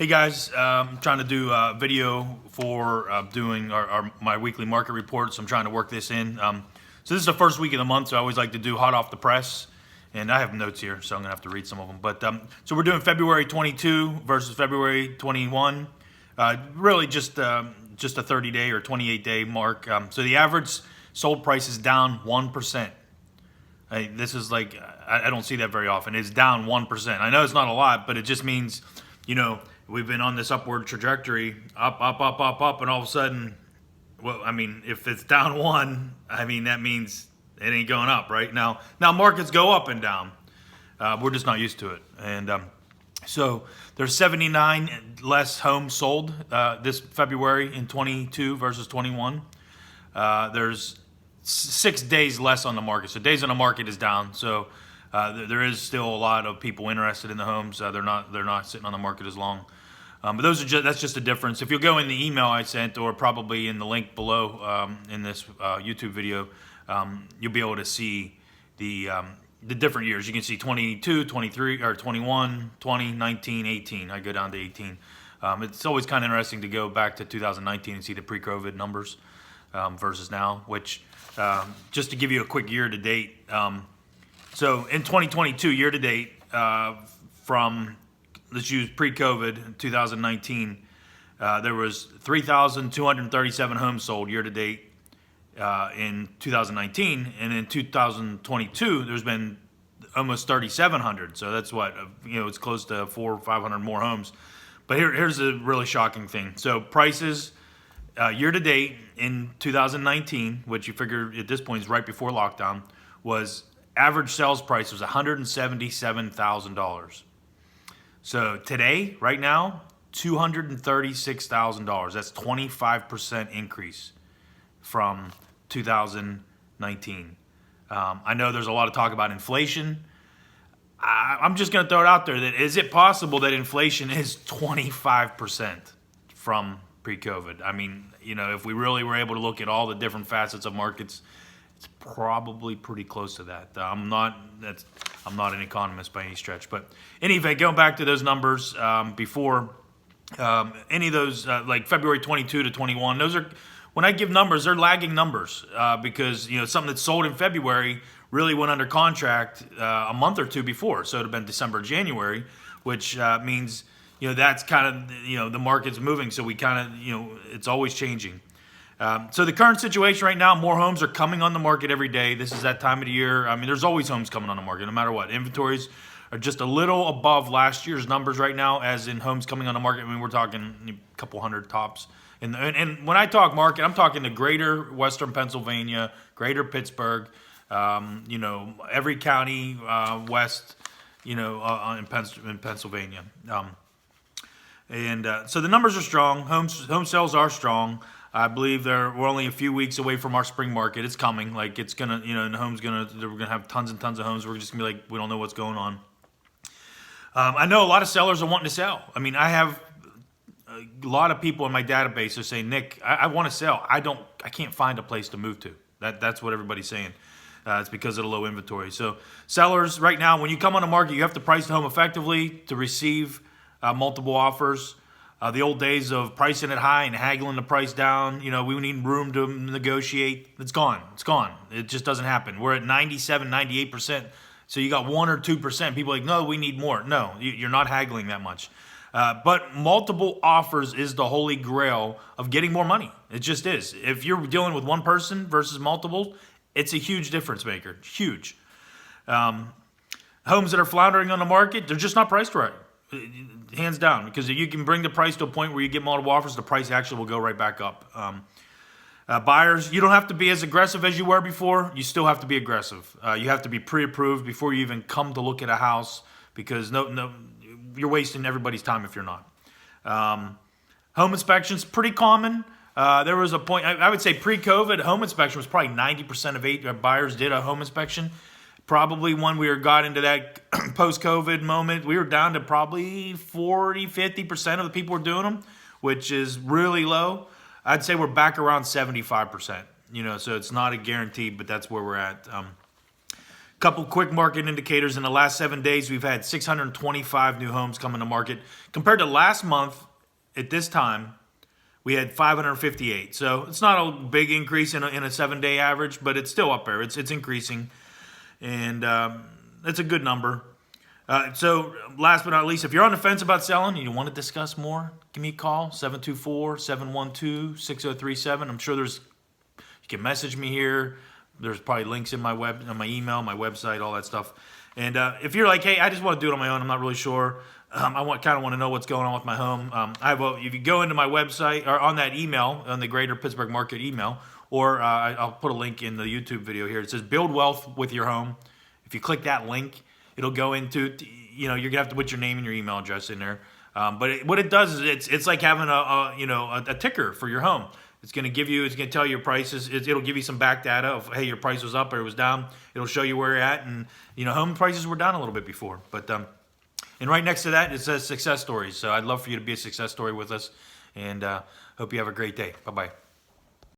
Hey guys, I'm trying to do a video for doing my weekly market reports. I'm trying to work this in. So this is the first week of the month, so I always like to do hot off the press. And I have notes here, so I'm gonna have to read some of them. But so we're doing February 22 versus February 21. Really just a 30-day or 28-day mark. So the average sold price is down 1%. This is like, I don't see that very often. It's down 1%. I know it's not a lot, but it just means, we've been on this upward trajectory, up, and all of a sudden, well, I mean, if it's down 1, I mean, that means it ain't going up, right? Now markets go up and down. We're just not used to it. And so there's 79 less homes sold this February in 22 versus 21. There's 6 days less on the market. So days on the market is down. So there is still a lot of people interested in the homes. They're not sitting on the market as long. But that's just a difference. If you'll go in the email I sent, or probably in the link below in this YouTube video, you'll be able to see the different years. You can see 22, 23, or 21, 20, 19, 18. I go down to 18. It's always kind of interesting to go back to 2019 and see the pre-COVID numbers versus now, which just to give you a quick year to date. So in 2022, year to date, from, let's use pre-COVID 2019, there was 3,237 homes sold year to date in 2019, and in 2022 there's been almost 3,700. So that's what, it's close to 400 or 500 more homes. But here's a really shocking thing. So prices year to date in 2019, which you figure at this point is right before lockdown, was average sales price was $177,000. So today, right now, $236,000. That's 25% increase from 2019. I know there's a lot of talk about inflation. I'm just going to throw it out there that is it possible that inflation is 25% from pre-COVID? I mean, if we really were able to look at all the different facets of markets, it's probably pretty close to that. I'm not an economist by any stretch, but anyway, going back to those numbers before any of those, like February 22 to 21, those are, when I give numbers, they're lagging numbers because something that's sold in February really went under contract a month or two before, so it would have been December, January, which means that's kind of the market's moving, so we kind of it's always changing. So the current situation right now, more homes are coming on the market every day. This is that time of the year. I mean, there's always homes coming on the market, no matter what. Inventories are just a little above last year's numbers right now, as in homes coming on the market. I mean, we're talking a couple hundred tops. And when I talk market, I'm talking the greater Western Pennsylvania, greater Pittsburgh, every county west, in Pennsylvania. So the numbers are strong. Home sales are strong. I believe we're only a few weeks away from our spring market. It's coming. Like it's gonna, and we're gonna have tons and tons of homes. We're just gonna be like, we don't know what's going on. I know a lot of sellers are wanting to sell. I mean, I have a lot of people in my database are saying, Nick, I want to sell. I can't find a place to move to. That's what everybody's saying. It's because of the low inventory. So sellers right now, when you come on the market, you have to price the home effectively to receive multiple offers. The old days of pricing it high and haggling the price down, we need room to negotiate. It's gone. It's gone. It just doesn't happen. We're at 97, 98%. So you got 1 or 2%. People are like, no, we need more. No, you're not haggling that much. But multiple offers is the holy grail of getting more money. It just is. If you're dealing with one person versus multiple, it's a huge difference maker. Huge. Homes that are floundering on the market, they're just not priced right. Hands down, because if you can bring the price to a point where you get multiple offers, the price actually will go right back up. Buyers, you don't have to be as aggressive as you were before. You still have to be aggressive. You have to be pre-approved before you even come to look at a house, because no, you're wasting everybody's time if you're not. Home inspections, pretty common. There was a point, I would say pre-COVID, home inspection was probably 90% of buyers did a home inspection. Probably when we got into that post-COVID moment, we were down to probably 40, 50% of the people were doing them, which is really low. I'd say we're back around 75%, so it's not a guarantee, but that's where we're at. Couple quick market indicators. In the last 7 days, we've had 625 new homes come into market. Compared to last month at this time, we had 558. So it's not a big increase in a 7-day average, but it's still up there. It's increasing, and that's a good number. So last but not least, if you're on the fence about selling and you want to discuss more, give me a call, 724-712-6037. I'm sure you can message me here. There's probably links in my email, my website, all that stuff. And if you're like, hey, I just want to do it on my own, I'm not really sure. I kind of want to know what's going on with my home. If you go into my website or on that email, on the Greater Pittsburgh Market email, or I'll put a link in the YouTube video here. It says Build Wealth with Your Home. If you click that link, it'll go into, you're going to have to put your name and your email address in there. But what it does is it's like having a ticker for your home. It's going to tell you your prices. It'll give you some back data of, hey, your price was up or it was down. It'll show you where you're at. And, home prices were down a little bit before. But, and right next to that, it says success stories. So I'd love for you to be a success story with us. And hope you have a great day. Bye-bye.